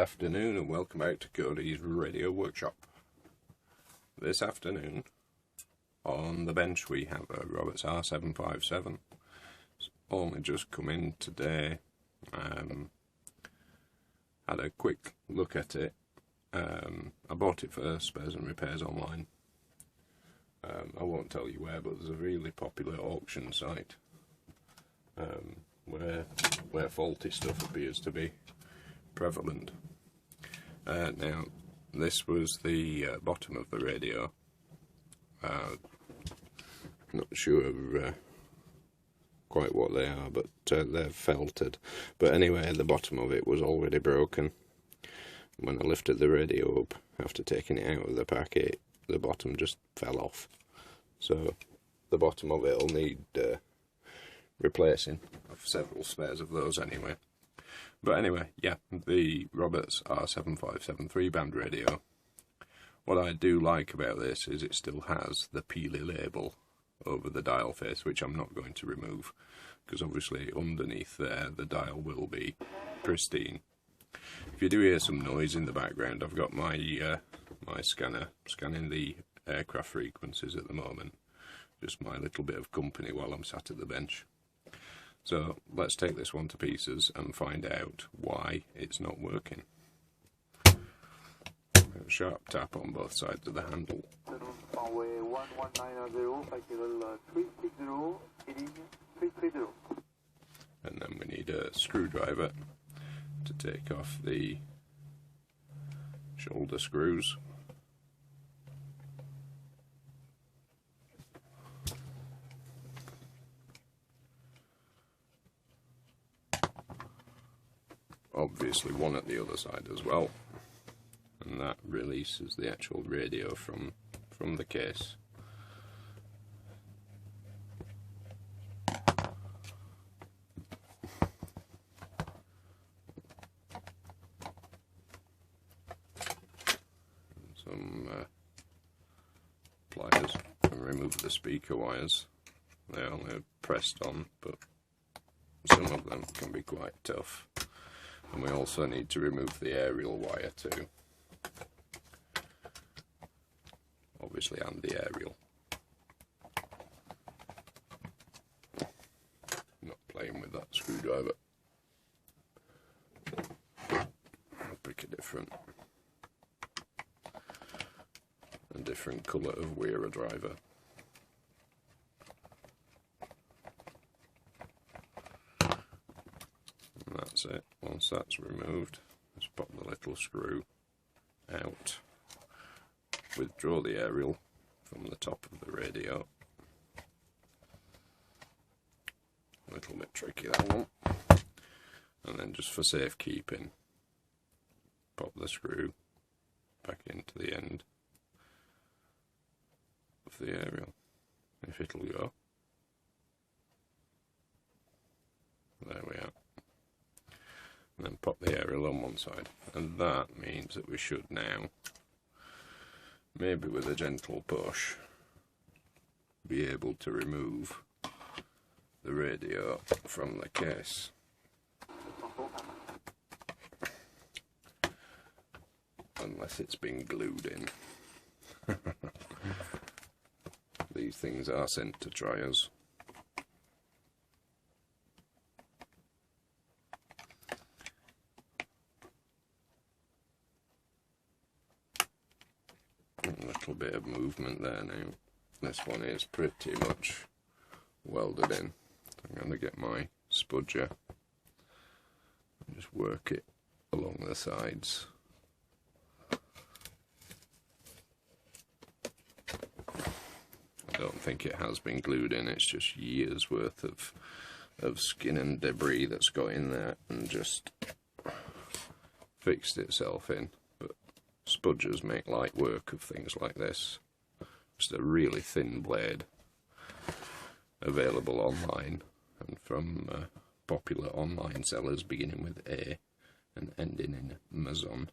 afternoon and welcome back to Cody's Radio Workshop. This afternoon on the bench we have a Roberts R757. It's only just come in today. Had a quick look at it. I bought it for Spares and Repairs online. I won't tell you where, but there's a really popular auction site where faulty stuff appears to be prevalent. Now, this was the bottom of the radio. Not sure quite what they are, but they're felted. But anyway, the bottom of it was already broken. When I lifted the radio up after taking it out of the packet, the bottom just fell off. So the bottom of it will need replacing. I've several spares of those anyway. But anyway, yeah, the Roberts R757 3-band radio. What I do like about this is it still has the Peely label over the dial face, which I'm not going to remove, because obviously underneath there the dial will be pristine. If you do hear some noise in the background, I've got my my scanner scanning the aircraft frequencies at the moment. Just my little bit of company while I'm sat at the bench. So let's take this one to pieces and find out why it's not working. A sharp tap on both sides of the handle. And then we need a screwdriver to take off the shoulder screws. Obviously one at the other side as well, and that releases the actual radio from the case. Some pliers and remove the speaker wires. They only pressed on, but some of them can be quite tough. And we also need to remove the aerial wire too. Obviously, and the aerial. Not playing with that screwdriver. I'll pick a different colour of Wera driver. That's it. Once that's removed, let's pop the little screw out, withdraw the aerial from the top of the radio. A little bit tricky, that one. And then just for safekeeping, pop the screw back into the end of the aerial, if it'll go. There we are. And then pop the aerial on one side, and that means that we should now, maybe with a gentle push, be able to remove the radio from the case. Unless it's been glued in. These things are sent to triers. A little bit of movement there now. This one is pretty much welded in. I'm going to get my spudger and just work it along the sides. I don't think it has been glued in, it's just years worth of skin and debris that's got in there and just fixed itself in. Spudgers make light work of things like this. Just a really thin blade, available online and from popular online sellers beginning with A and ending in Amazon.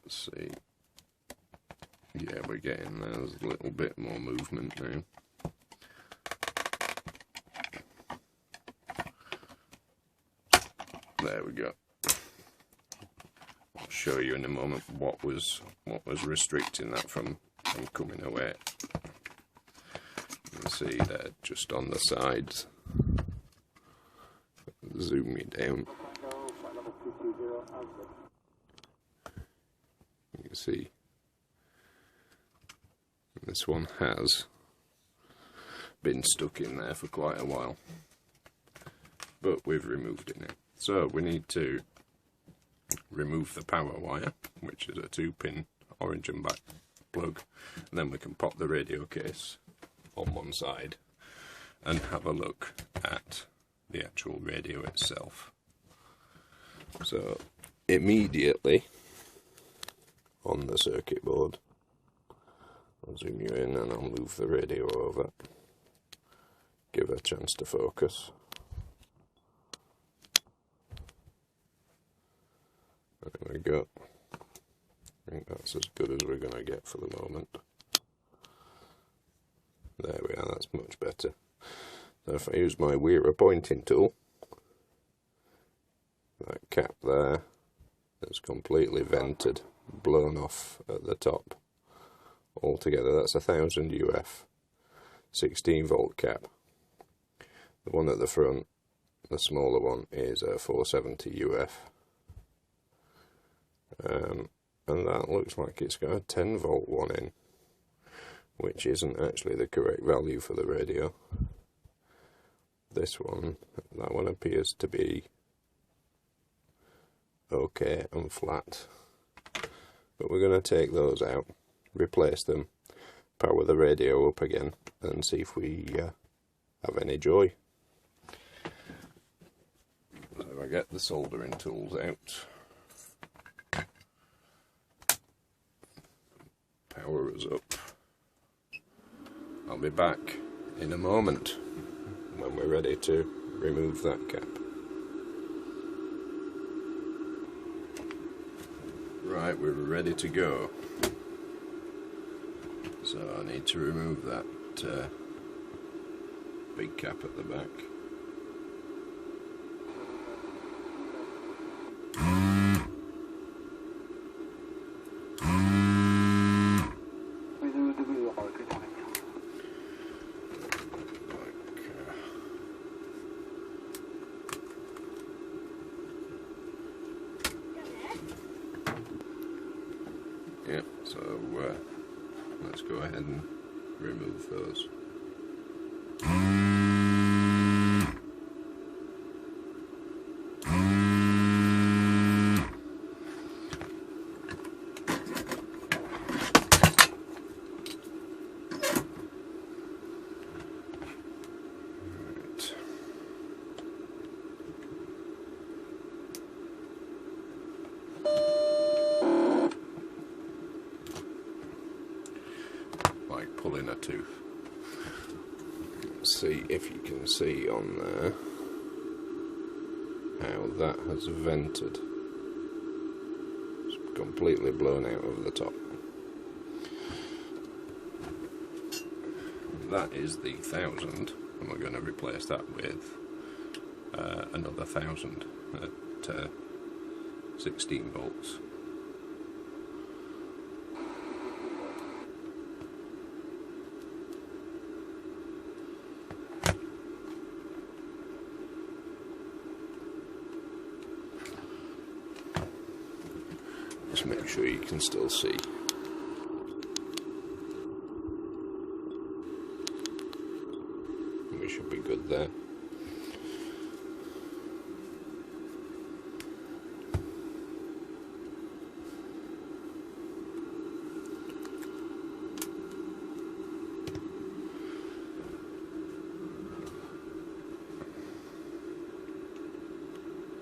Let's see. Yeah, we're getting there. There's a little bit more movement now. There we go. I'll show you in a moment what was restricting that from coming away. You can see there just on the sides. Zoom me down. You can see this one has been stuck in there for quite a while, but we've removed it now. So we need to remove the power wire, which is a 2-pin orange and black plug, and then we can pop the radio case on one side and have a look at the actual radio itself. So immediately on the circuit board, I'll zoom you in and I'll move the radio over, give it a chance to focus. There we go. I think that's as good as we're going to get for the moment. There we are, that's much better. So if I use my Wera pointing tool, that cap there is completely vented, blown off at the top. Altogether that's 1000 UF, 16 volt cap. The one at the front, the smaller one, is a 470 UF. And that looks like it's got a 10 volt one in, which isn't actually the correct value for the radio. This one, that one appears to be okay and flat, but we're going to take those out, replace them, power the radio up again, and see if we have any joy. So I get the soldering tools out, power us up. I'll be back in a moment when we're ready to remove that cap. Right, we're ready to go. So I need to remove that big cap at the back. Yep, so let's go ahead and remove those. Like pulling a tooth. See if you can see on there how that has vented. It's completely blown out of the top. That is the 1000, and we're going to replace that with another 1000 at 16 volts. Just make sure you can still see. We should be good there.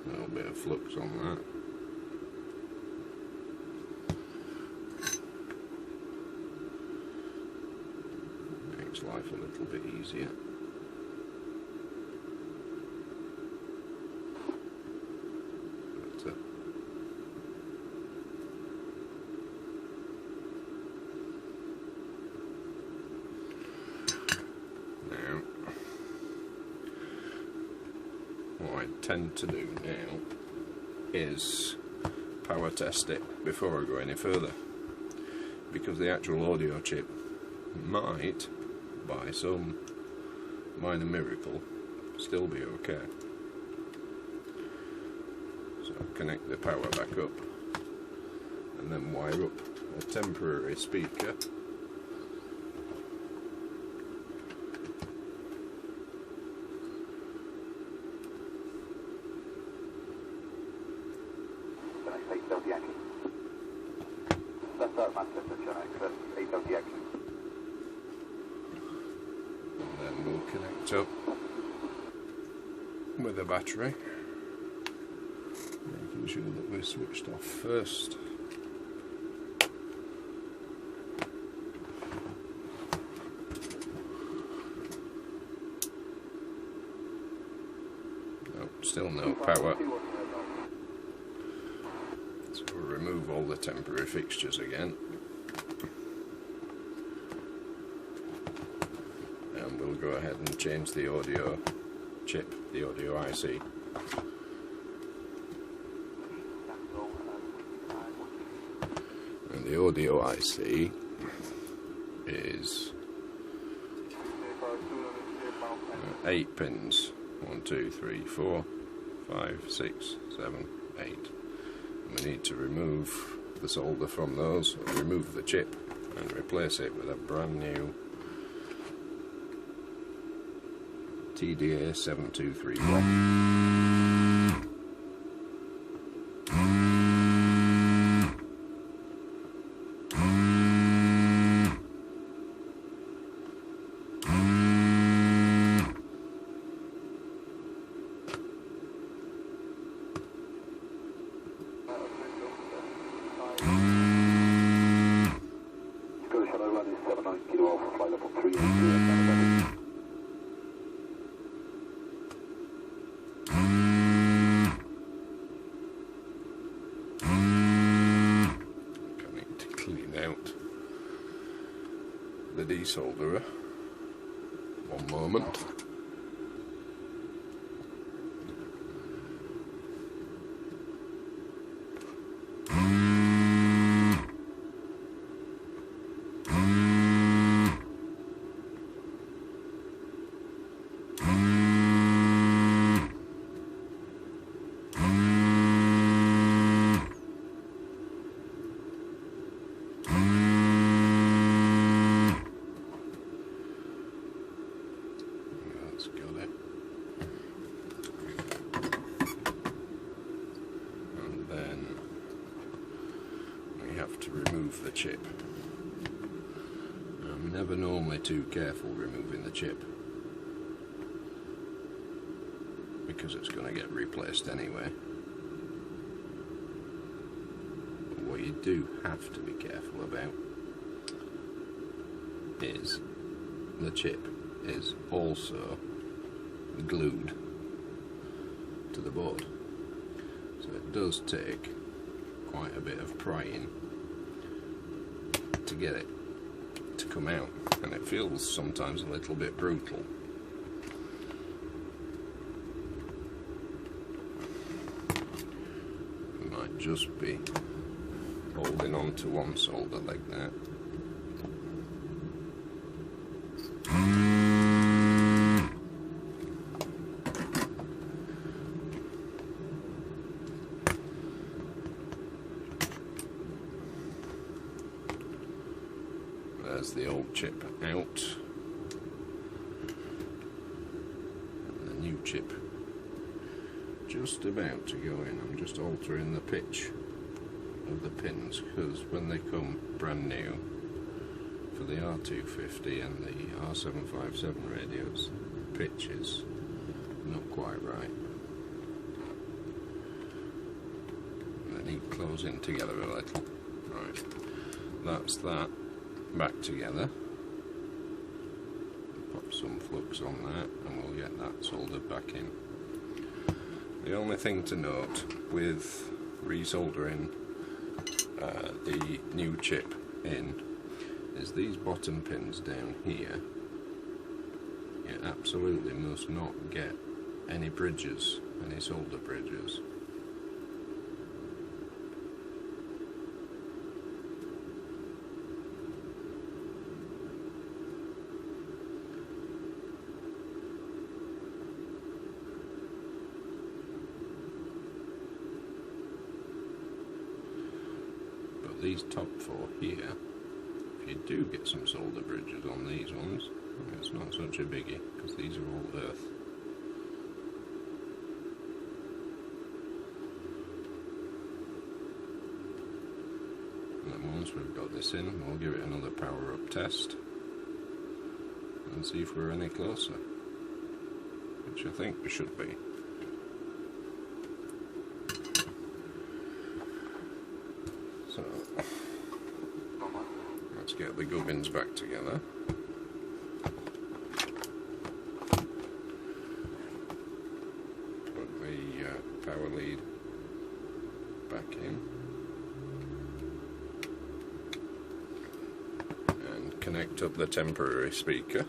A little bit of flux on that. Life a little bit easier. But, now, what I tend to do now is power test it before I go any further, because the actual audio chip might, by some minor miracle, still be okay. So I'll connect the power back up and then wire up a temporary speaker. And then we'll connect up with the battery, making sure that we're switched off first. Nope, still no power. So we'll remove all the temporary fixtures again. And we'll go ahead and change the audio chip, the audio IC. And the audio IC is 8 pins. 1, 2, 3, 4, 5, 6, 7, 8. And we need to remove the solder from those, remove the chip, and replace it with a brand new TDA 7231. The desolderer. One moment. To remove the chip. I'm never normally too careful removing the chip because it's going to get replaced anyway. But what you do have to be careful about is the chip is also glued to the board, so it does take quite a bit of prying to get it to come out, and it feels sometimes a little bit brutal. We might just be holding on to one solder like that. There's the old chip out, and the new chip just about to go in. I'm just altering the pitch of the pins because when they come brand new for the R250 and the R757 radios, the pitch is not quite right. They need closing together a little. Right, that's that. Back together, pop some flux on that and we'll get that soldered back in. The only thing to note with resoldering the new chip in is these bottom pins down here. You absolutely must not get any bridges, any solder bridges. these top four here, if you do get some solder bridges on these ones, it's not such a biggie, because these are all earth. And then once we've got this in, we'll give it another power up test and see if we're any closer, which I think we should be. So let's get the gubbins back together. Put the power lead back in and connect up the temporary speaker.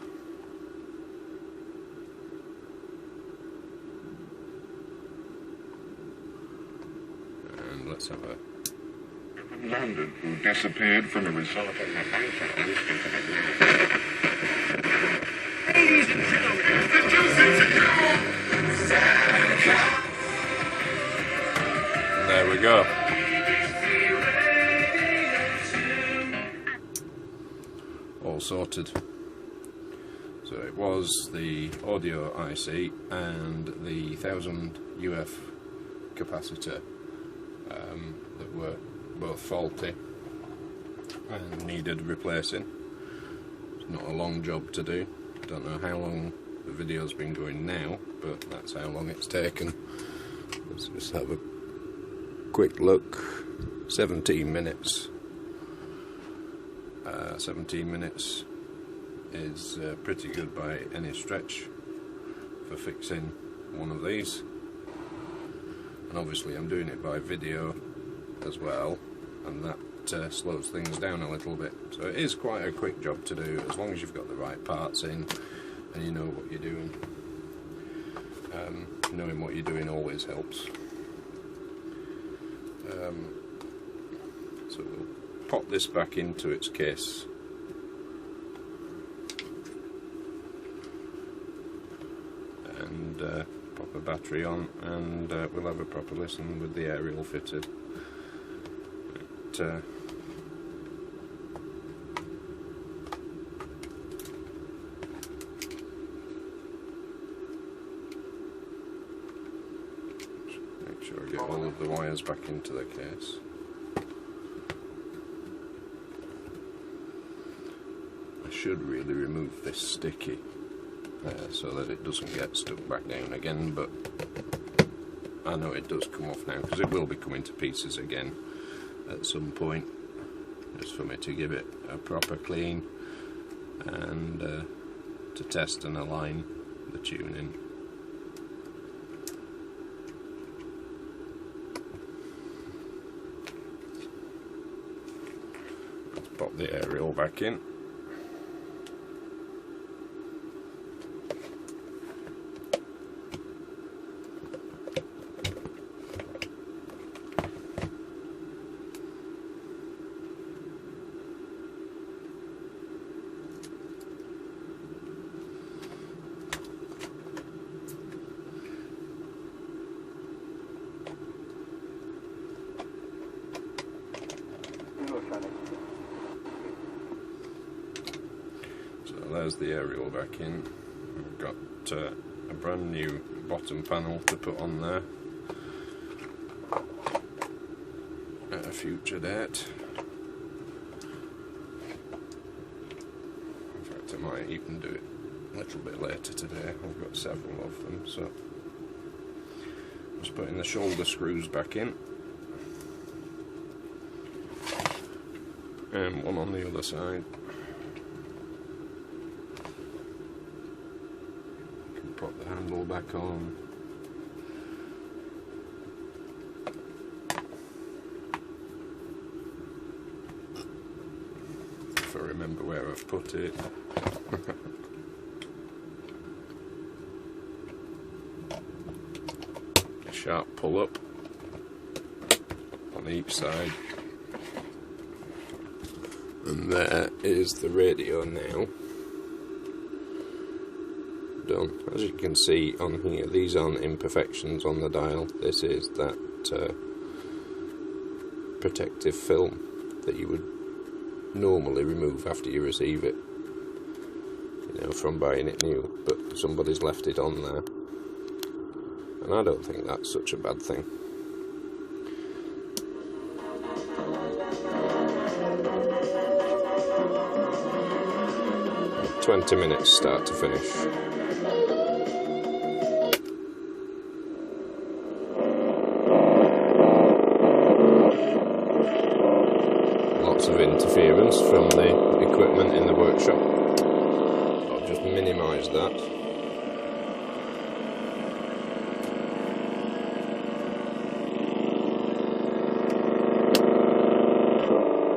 And let's have a London, who disappeared from the resort of the Ladies and gentlemen, the Juicy There we go. All sorted. So it was the audio IC and the 1000 UF capacitor that were both faulty and needed replacing. It's not a long job to do. Don't know how long the video's been going now, but that's how long it's taken. Let's just have a quick look. 17 minutes. 17 minutes is pretty good by any stretch for fixing one of these. And obviously I'm doing it by video as well, and that slows things down a little bit. So it is quite a quick job to do, as long as you've got the right parts in and you know what you're doing. Knowing what you're doing always helps. So we'll pop this back into its case. And pop a battery on, and we'll have a proper listen with the aerial fitted. Make sure I get all of the wires back into the case. I should really remove this sticky so that it doesn't get stuck back down again, but I know it does come off now, because it will be coming to pieces again at some point, just for me to give it a proper clean and to test and align the tuning. Let's pop the aerial back in. So there's the aerial back in. We've got a brand new bottom panel to put on there at a future date. In fact, I might even do it a little bit later today. I've got several of them, so just putting the shoulder screws back in, and one on the other side. Pop the handle back on. If I remember where I've put it. A sharp pull up on each side. And there is the radio now. Done. As you can see on here, these aren't imperfections on the dial. This is that protective film that you would normally remove after you receive it, you know, from buying it new, but somebody's left it on there, and I don't think that's such a bad thing. And 20 minutes start to finish. Lots of interference from the equipment in the workshop. I'll just minimise that.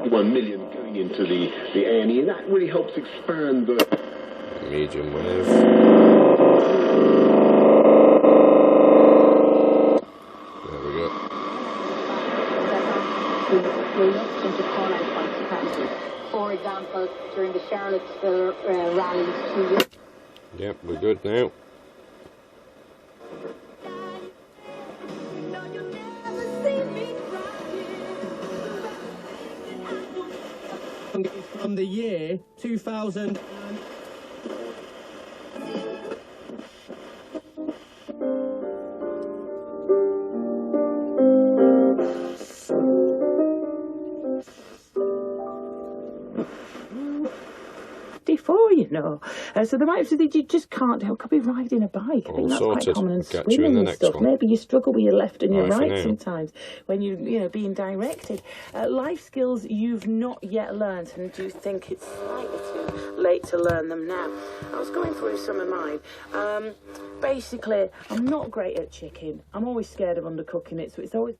$1 million going into the A&E, and that really helps expand the Medium wave. There we go. For example, during the Charlottesville rallies 2 years. Yep, we're good now. From the year 2000. You know, so the might you just can't help. Could be riding a bike. I think that's quite common, and swimming and stuff. Maybe you struggle with your left and your right sometimes when you know being directed. Life skills you've not yet learned, and do you think it's slightly too late to learn them now? I was going through some of mine. Basically, I'm not great at chicken. I'm always scared of undercooking it, so it's always.